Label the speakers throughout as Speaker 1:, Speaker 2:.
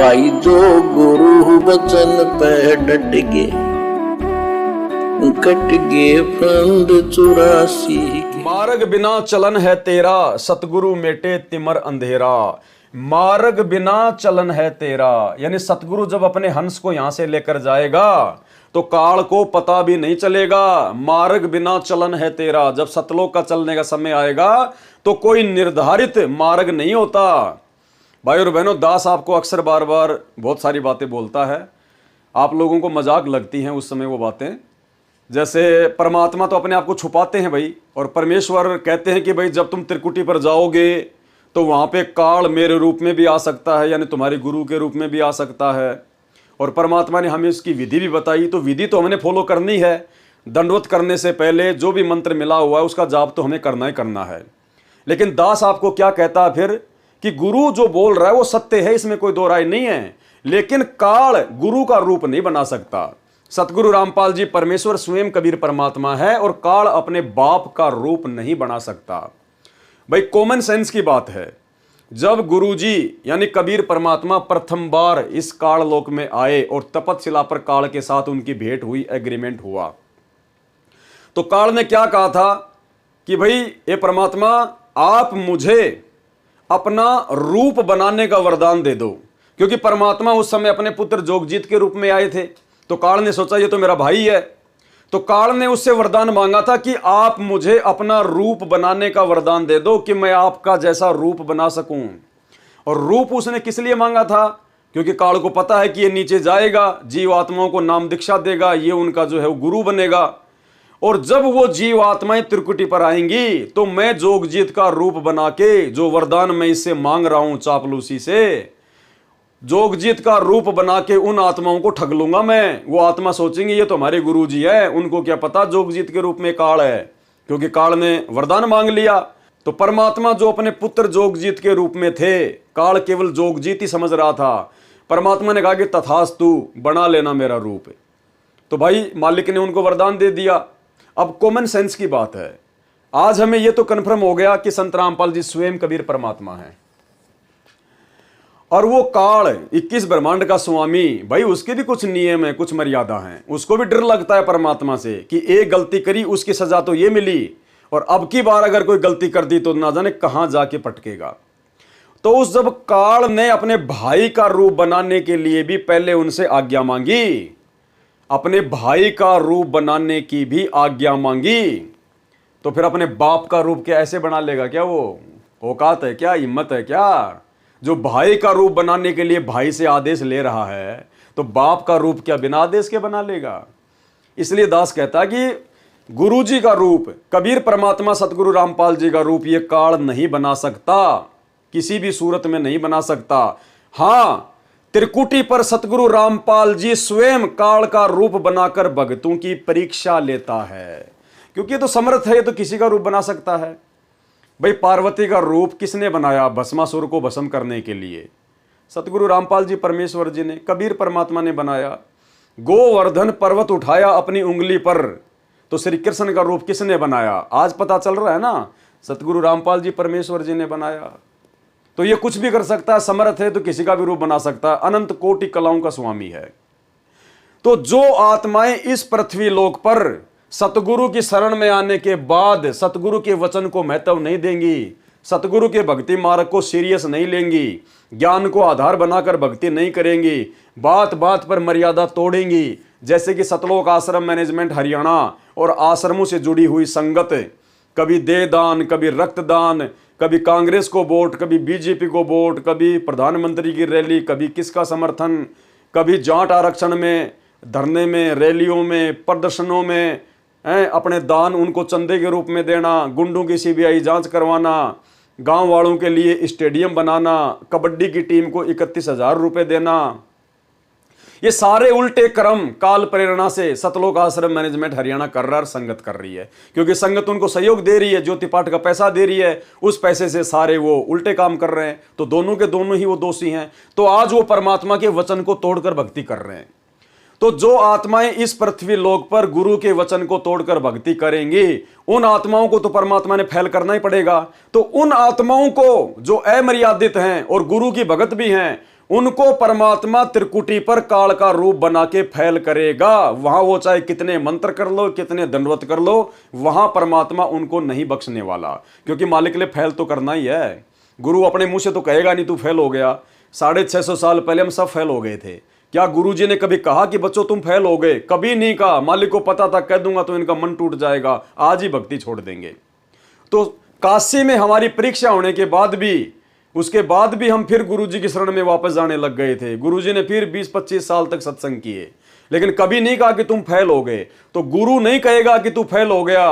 Speaker 1: भाई जो गुरु वचन पे डट गे, कट गे फंद 84।
Speaker 2: मार्ग बिना चलन है तेरा, सतगुरु मेटे तिमर अंधेरा। मार्ग बिना चलन है तेरा, यानी सतगुरु जब अपने हंस को यहां से लेकर जाएगा तो काल को पता भी नहीं चलेगा। मार्ग बिना चलन है तेरा, जब सतलोक का चलने का समय आएगा तो कोई निर्धारित मार्ग नहीं होता। भाई और बहनों, दास आपको अक्सर बार बार बहुत सारी बातें बोलता है, आप लोगों को मजाक लगती हैं उस समय वो बातें। जैसे परमात्मा तो अपने आप को छुपाते हैं भाई, और परमेश्वर कहते हैं कि भाई जब तुम त्रिकुटी पर जाओगे तो वहाँ पे काल मेरे रूप में भी आ सकता है, यानी तुम्हारे गुरु के रूप में भी आ सकता है। और परमात्मा ने हमें इसकी विधि भी बताई, तो विधि तो हमने फॉलो करनी है। दंडवत करने से पहले जो भी मंत्र मिला हुआ है उसका जाप तो हमें करना ही करना है। लेकिन दास आपको क्या कहता है फिर कि गुरु जो बोल रहा है वो सत्य है, इसमें कोई दो राय नहीं है, लेकिन काल गुरु का रूप नहीं बना सकता। सतगुरु रामपाल जी परमेश्वर स्वयं कबीर परमात्मा है और काल अपने बाप का रूप नहीं बना सकता। भाई कॉमन सेंस की बात है, जब गुरुजी यानी कबीर परमात्मा प्रथम बार इस काल लोक में आए और तपतशिला पर काल के साथ उनकी भेंट हुई, एग्रीमेंट हुआ, तो काल ने क्या कहा था कि भाई ये परमात्मा आप मुझे अपना रूप बनाने का वरदान दे दो। क्योंकि परमात्मा उस समय अपने पुत्र जोगजीत के रूप में आए थे, तो काल ने सोचा ये तो मेरा भाई है, तो काल ने उससे वरदान मांगा था कि आप मुझे अपना रूप बनाने का वरदान दे दो कि मैं आपका जैसा रूप बना सकूं। और रूप उसने किस लिए मांगा था? क्योंकि काल को पता है कि ये नीचे जाएगा, जीव आत्माओं को नाम दीक्षा देगा, ये उनका जो है वो गुरु बनेगा। और जब वो जीव आत्माएं त्रिकुटी पर आएंगी तो मैं जोगजीत का रूप बना के जो वरदान मैं इससे मांग रहा हूं चापलूसी से, जोगजीत का रूप बना के उन आत्माओं को ठग लूंगा मैं। वो आत्मा सोचेंगे ये तो हमारे गुरुजी है, उनको क्या पता जोगजीत के रूप में काल है, क्योंकि काल ने वरदान मांग लिया। तो परमात्मा जो अपने पुत्र जोगजीत के रूप में थे, काल केवल जोगजीत ही समझ रहा था। परमात्मा ने कहा कि तथास्तु, बना लेना मेरा रूप। तो भाई मालिक ने उनको वरदान दे दिया। अब कॉमन सेंस की बात है, आज हमें यह तो कन्फर्म हो गया कि संत रामपाल जी स्वयं कबीर परमात्मा है, और वो काल 21 ब्रह्मांड का स्वामी, भाई उसके भी कुछ नियम है, कुछ मर्यादा हैं। उसको भी डर लगता है परमात्मा से कि एक गलती करी उसकी सजा तो ये मिली, और अब की बार अगर कोई गलती कर दी तो ना जाने कहां जाके पटकेगा। तो उस जब काल ने अपने भाई का रूप बनाने के लिए भी पहले उनसे आज्ञा मांगी, अपने भाई का रूप बनाने की भी आज्ञा मांगी, तो फिर अपने बाप का रूप क्या ऐसे बना लेगा क्या? वो औकात है क्या? हिम्मत है क्या? जो भाई का रूप बनाने के लिए भाई से आदेश ले रहा है, तो बाप का रूप क्या बिना आदेश के बना लेगा? इसलिए दास कहता कि गुरु जी का रूप, कबीर परमात्मा सतगुरु रामपाल जी का रूप ये काल नहीं बना सकता, किसी भी सूरत में नहीं बना सकता। हां, त्रिकुटी पर सतगुरु रामपाल जी स्वयं काल का रूप बनाकर भक्तों की परीक्षा लेता है, क्योंकि ये तो समर्थ है, ये तो किसी का रूप बना सकता है। भाई पार्वती का रूप किसने बनाया भस्मासुर को भस्म करने के लिए? सतगुरु रामपाल जी परमेश्वर जी ने, कबीर परमात्मा ने बनाया। गोवर्धन पर्वत उठाया अपनी उंगली पर, तो श्री कृष्ण का रूप किसने बनाया? आज पता चल रहा है ना, सतगुरु रामपाल जी परमेश्वर जी ने बनाया। तो ये कुछ भी कर सकता है, समर्थ है, तो किसी का भी रूप बना सकता है, अनंत कोटि कलाओं का स्वामी है। तो जो आत्माएं इस पृथ्वी लोक पर सतगुरु की शरण में आने के बाद सतगुरु के वचन को महत्व नहीं देंगी, सतगुरु के भक्ति मार्ग को सीरियस नहीं लेंगी, ज्ञान को आधार बनाकर भक्ति नहीं करेंगी, बात बात पर मर्यादा तोड़ेंगी, जैसे कि सतलोक आश्रम मैनेजमेंट हरियाणा और आश्रमों से जुड़ी हुई संगत, कभी देहदान, कभी रक्तदान, कभी कांग्रेस को वोट, कभी बीजेपी को वोट, कभी प्रधानमंत्री की रैली, कभी किसका समर्थन, कभी जाट आरक्षण में, धरने में, रैलियों में, प्रदर्शनों में अपने दान उनको चंदे के रूप में देना, गुंडों की सीबीआई जांच करवाना, गांव वालों के लिए स्टेडियम बनाना, कबड्डी की टीम को 31,000 रुपए देना, ये सारे उल्टे क्रम काल प्रेरणा से सतलोक आश्रम मैनेजमेंट हरियाणा कर रहा है, संगत कर रही है। क्योंकि संगत उनको सहयोग दे रही है, ज्योति पाठ का पैसा दे रही है, उस पैसे से सारे वो उल्टे काम कर रहे हैं, तो दोनों के दोनों ही वो दोषी हैं। तो आज वो परमात्मा के वचन को तोड़कर भक्ति कर रहे हैं। तो जो आत्माएं इस पृथ्वी लोक पर गुरु के वचन को तोड़कर भक्ति करेंगी, उन आत्माओं को तो परमात्मा ने फैल करना ही पड़ेगा। तो उन आत्माओं को जो अमर्यादित हैं और गुरु की भगत भी हैं, उनको परमात्मा त्रिकुटी पर काल का रूप बना के फैल करेगा। वहां वो चाहे कितने मंत्र कर लो, कितने दंडवत कर लो, वहां परमात्मा उनको नहीं बख्शने वाला, क्योंकि मालिक ने फैल तो करना ही है। गुरु अपने मुंह से तो कहेगा नहीं तू फेल हो गया। 650 साल पहले हम सब फेल हो गए थे। क्या गुरुजी ने कभी कहा कि बच्चों तुम फेल हो गए? कभी नहीं कहा। मालिक को पता था कह दूंगा तो इनका मन टूट जाएगा, आज ही भक्ति छोड़ देंगे। तो काशी में हमारी परीक्षा होने के बाद भी, उसके बाद भी हम फिर गुरुजी की शरण में वापस जाने लग गए थे। गुरुजी ने फिर 20-25 साल तक सत्संग किए, लेकिन कभी नहीं कहा कि तुम फेल हो गए। तो गुरु नहीं कहेगा कि तू फेल हो गया,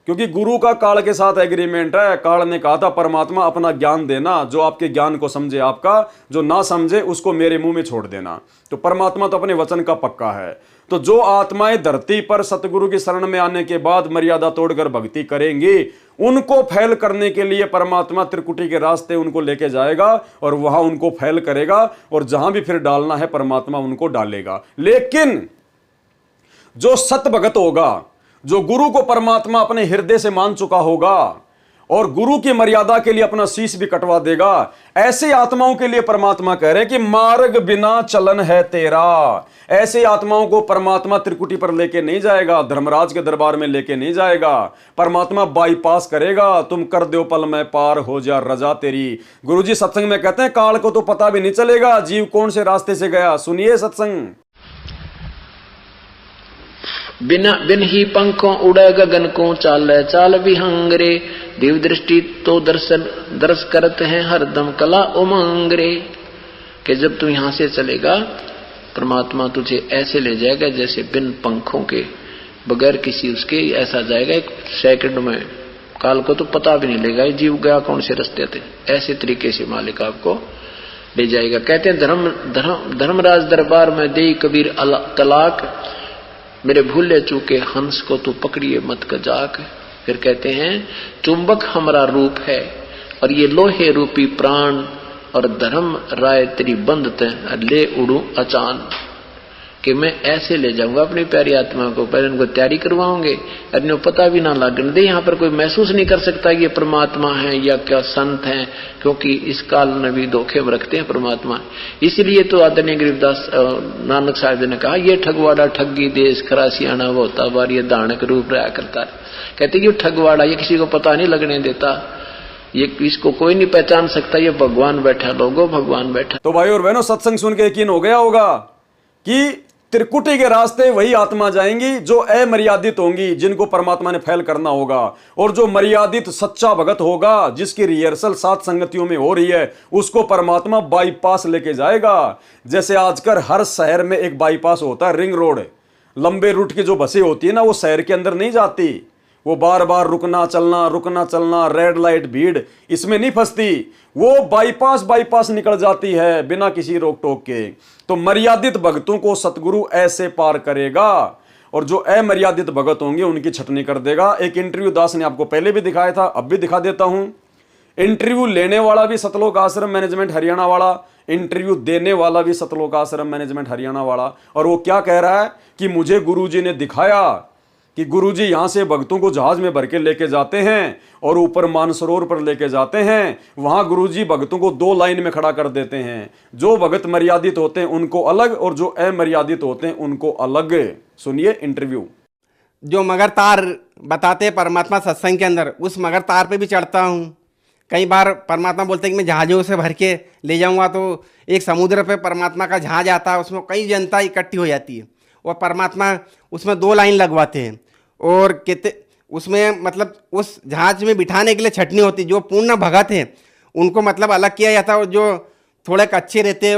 Speaker 2: क्योंकि गुरु का काल के साथ एग्रीमेंट है। काल ने कहा था परमात्मा अपना ज्ञान देना, जो आपके ज्ञान को समझे आपका, जो ना समझे उसको मेरे मुंह में छोड़ देना। तो परमात्मा तो अपने वचन का पक्का है। तो जो आत्माएं धरती पर सतगुरु की शरण में आने के बाद मर्यादा तोड़कर भक्ति करेंगी, उनको फैल करने के लिए परमात्मा त्रिकुटी के रास्ते उनको लेके जाएगा और वहां उनको फैल करेगा, और जहां भी फिर डालना है परमात्मा उनको डालेगा। लेकिन जो सत भगत होगा, जो गुरु को परमात्मा अपने हृदय से मान चुका होगा और गुरु की मर्यादा के लिए अपना शीश भी कटवा देगा, ऐसे आत्माओं के लिए परमात्मा कह रहे हैं कि मार्ग बिना चलन है तेरा। ऐसे आत्माओं को परमात्मा त्रिकुटी पर लेके नहीं जाएगा, धर्मराज के दरबार में लेके नहीं जाएगा। परमात्मा बाईपास करेगा। तुम कर दो पल में पार हो जा रजा तेरी। गुरुजी सत्संग में कहते हैं काल को तो पता भी नहीं चलेगा जीव कौन से रास्ते से गया। सुनिए सत्संग।
Speaker 1: बिन ही पंखों उड़े गगन को, चाल चाल विहंग रे। दिव्य दृष्टि तो दर्श करते हैं हरदम कला उमंग रे। कि जब तू यहां से चलेगा परमात्मा तुझे ऐसे ले जाएगा जैसे बिन पंखों के, बगैर किसी उसके ऐसा जाएगा, एक सेकंड में काल को तो पता भी नहीं लगेगा जीव गया कौन से रास्ते थे। ऐसे तरीके से मालिक आपको ले जाएगा। कहते हैं धर्मराज दरबार में दे कबीर तलाक, मेरे भूले चूके हंस को तू पकड़िए मत कजाक। फिर कहते हैं चुंबक हमारा रूप है और ये लोहे रूपी प्राण, और धर्म राय तेरी बंद ले उड़ू अचान। कि मैं ऐसे ले जाऊंगा अपनी प्यारी आत्मा को, पहले उनको तैयारी करवाओगे, अरे पता भी ना लगने दे। यहाँ पर कोई महसूस नहीं कर सकता ये परमात्मा है या क्या संत हैं, क्योंकि इस काल में भी धोखे में रखते हैं परमात्मा। इसलिए तो आदरणीय गरीबदास नानक साहब जी ने कहा ये ठगवाड़ा ठगी देश खरा सियाणा वो होता बार, ये दानक रूप रहा करता है। कहते ये ठगवाड़ा, ये किसी को पता नहीं लगने देता, ये इसको कोई नहीं पहचान सकता, ये भगवान बैठा, लोगो भगवान बैठा।
Speaker 2: तो भाई और बहनों, सत्संग सुन के यकीन हो गया होगा कि त्रिकुटी के रास्ते वही आत्मा जाएंगी जो अमर्यादित होंगी, जिनको परमात्मा ने फैल करना होगा। और जो मर्यादित सच्चा भगत होगा, जिसकी रिहर्सल 7 संगतियों में हो रही है, उसको परमात्मा बाईपास लेके जाएगा। जैसे आजकल हर शहर में एक बाईपास होता है, रिंग रोड। लंबे रूट की जो बसें होती है ना, वो शहर के अंदर नहीं जाती, वो बार बार रुकना चलना, रेड लाइट भीड़, इसमें नहीं फंसती, वो बाईपास निकल जाती है बिना किसी रोक टोक के। तो मर्यादित भक्तों को सतगुरु ऐसे पार करेगा, और जो अमर्यादित भगत होंगे उनकी छटनी कर देगा। एक इंटरव्यू दास ने आपको पहले भी दिखाया था, अब भी दिखा देता हूं। इंटरव्यू लेने वाला भी सतलोक आश्रम मैनेजमेंट हरियाणा वाला, इंटरव्यू देने वाला भी सतलोक आश्रम मैनेजमेंट हरियाणा वाला। और वो क्या कह रहा है कि मुझे गुरुजी ने दिखाया कि गुरुजी यहां से भक्तों को जहाज में भर के लेके जाते हैं और ऊपर मानसरोवर पर लेके जाते हैं। वहां गुरुजी भक्तों को 2 लाइन में खड़ा कर देते हैं। जो भगत मर्यादित होते हैं उनको अलग, और जो अमर्यादित होते हैं उनको अलग। सुनिए इंटरव्यू।
Speaker 3: जो मगर तार बताते हैं परमात्मा सत्संग के अंदर, उस मगर तार पे भी चढ़ता हूँ। कई बार परमात्मा बोलते हैं कि मैं जहाज़ों से भर के ले जाऊँगा, तो एक समुद्र पे परमात्मा का जहाज आता है, उसमें कई जनता इकट्ठी हो जाती है और परमात्मा उसमें 2 लाइन लगवाते हैं। और कितने उसमें मतलब उस जहाज में बिठाने के लिए छटनी होती, जो पूर्ण भगत है उनको मतलब अलग किया जाता है, और जो थोड़े कच्चे रहते हैं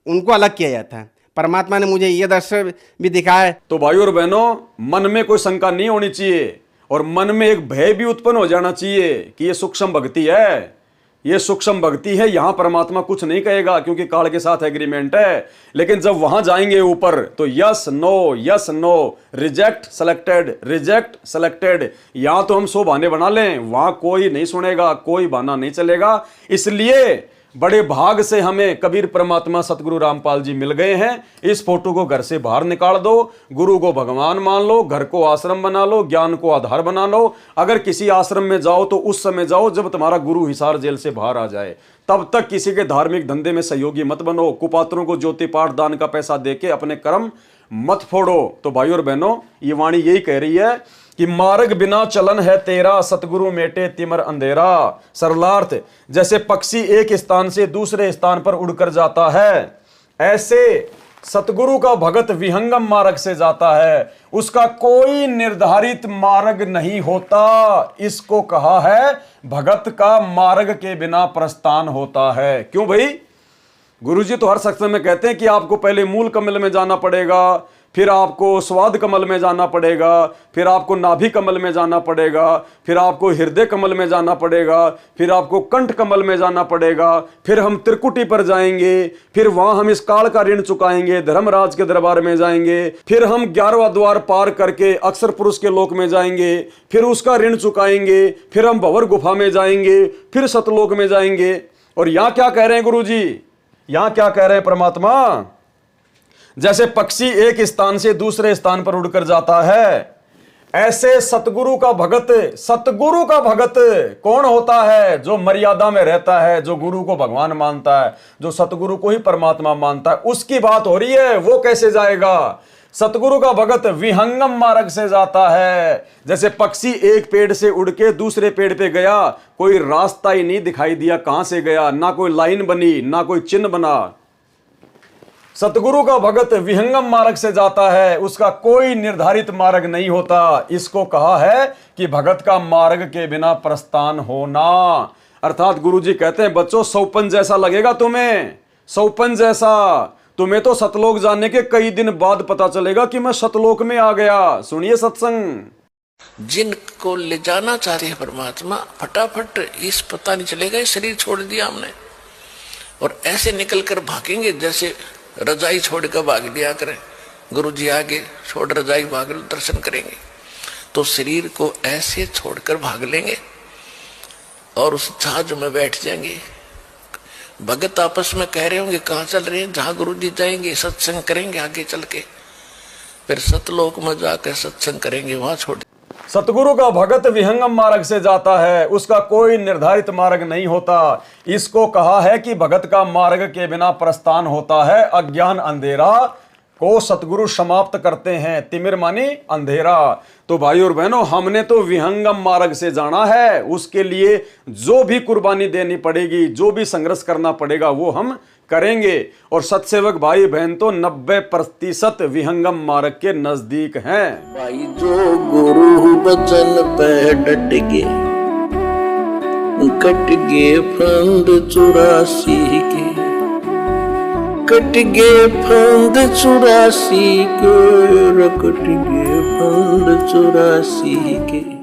Speaker 3: उनको अलग किया जाता है। परमात्मा ने मुझे ये दर्शन भी दिखाया है।
Speaker 2: तो भाइयों और बहनों, मन में कोई शंका नहीं होनी चाहिए, और मन में एक भय भी उत्पन्न हो जाना चाहिए कि ये सूक्ष्म भक्ति है, ये सूक्ष्म भक्ति है, यहां परमात्मा कुछ नहीं कहेगा क्योंकि काल के साथ एग्रीमेंट है। लेकिन जब वहां जाएंगे ऊपर तो यस नो, रिजेक्ट सेलेक्टेड। यहां तो हम 100 बहाने बना लें, वहां कोई नहीं सुनेगा, कोई बहाना नहीं चलेगा। इसलिए बड़े भाग से हमें कबीर परमात्मा सतगुरु रामपाल जी मिल गए हैं। इस फोटो को घर से बाहर निकाल दो, गुरु को भगवान मान लो, घर को आश्रम बना लो, ज्ञान को आधार बना लो। अगर किसी आश्रम में जाओ तो उस समय जाओ जब तुम्हारा गुरु हिसार जेल से बाहर आ जाए, तब तक किसी के धार्मिक धंधे में सहयोगी मत बनो। कुपात्रों को ज्योति पाठ दान का पैसा देके अपने कर्म मत फोड़ो। तो भाई और बहनों, ये वाणी यही कह रही है कि मार्ग बिना चलन है तेरा, सतगुरु मेटे तिमर अंधेरा। सरलार्थ, जैसे पक्षी एक स्थान से दूसरे स्थान पर उड़कर जाता है, ऐसे सतगुरु का भगत विहंगम मार्ग से जाता है, उसका कोई निर्धारित मार्ग नहीं होता। इसको कहा है भगत का मार्ग के बिना प्रस्थान होता है। क्यों भाई? गुरुजी तो हर सत्संग में कहते हैं कि आपको पहले मूल कमल में जाना पड़ेगा, फिर आपको स्वाद कमल में जाना पड़ेगा, फिर आपको नाभि कमल में जाना पड़ेगा, फिर आपको हृदय कमल में जाना पड़ेगा, फिर आपको कंठ कमल में जाना पड़ेगा, फिर हम त्रिकुटी पर जाएंगे, फिर वहां हम इस काल का ऋण चुकाएंगे, धर्मराज के दरबार में जाएंगे, फिर हम 11वां द्वार पार करके अक्षर पुरुष के लोक में जाएंगे, फिर उसका ऋण चुकाएंगे, फिर हम भंवर गुफा में जाएंगे, फिर सतलोक में जाएंगे। और यहां क्या कह रहे हैं गुरु जी? यहां क्या कह रहे हैं परमात्मा? जैसे पक्षी एक स्थान से दूसरे स्थान पर उड़कर जाता है, ऐसे सतगुरु का भगत कौन होता है? जो मर्यादा में रहता है, जो गुरु को भगवान मानता है, जो सतगुरु को ही परमात्मा मानता है, उसकी बात हो रही है। वो कैसे जाएगा? सतगुरु का भगत विहंगम मार्ग से जाता है। जैसे पक्षी एक पेड़ से उड़ के दूसरे पेड़ पे गया, कोई रास्ता ही नहीं दिखाई दिया कहां से गया, ना कोई लाइन बनी, ना कोई चिन्ह बना। सतगुरु का भगत विहंगम मार्ग से जाता है, उसका कोई निर्धारित मार्ग नहीं होता। इसको कहा है कि भगत का मार्ग के बिना प्रस्थान होना। अर्थात गुरुजी कहते हैं बच्चों, सौपन जैसा लगेगा तुम्हें, सौपन जैसा। तुम्हें तो सतलोक जाने के कई दिन बाद पता चलेगा कि मैं सतलोक में आ गया। सुनिए सत्संग।
Speaker 1: जिनको ले जाना चाहते हैं परमात्मा, फटाफट इस पता नहीं चलेगा ये शरीर छोड़ दिया हमने, और ऐसे निकल कर भागेंगे जैसे रजाई छोड़ कर भाग लिया करें। गुरु जी आगे छोड़ रजाई भाग लो, दर्शन करेंगे। तो शरीर को ऐसे छोड़कर भाग लेंगे और उस जहाज में बैठ जाएंगे। भगत आपस में कह रहे होंगे कहाँ चल रहे हैं? जहां गुरु जी जाएंगे सत्संग करेंगे, आगे चल के फिर सतलोक में जाकर सत्संग करेंगे, वहां छोड़।
Speaker 2: सतगुरु का भगत विहंगम मार्ग से जाता है, उसका कोई निर्धारित मार्ग नहीं होता। इसको कहा है कि भगत का मार्ग के बिना प्रस्थान होता है। अज्ञान अंधेरा को सतगुरु समाप्त करते हैं। तिमिर मानी अंधेरा। तो भाई और बहनों, हमने तो विहंगम मार्ग से जाना है। उसके लिए जो भी कुर्बानी देनी पड़ेगी, जो भी संघर्ष करना पड़ेगा, वो हम करेंगे। और सत्सेवक भाई बहन तो 90% विहंगम मार्ग के नजदीक हैं।
Speaker 1: भाई जो गुरु बचन पे डट गए, कट गए फंद 84 के, कट गए फंद 84 के, कट गए फंद 84 के।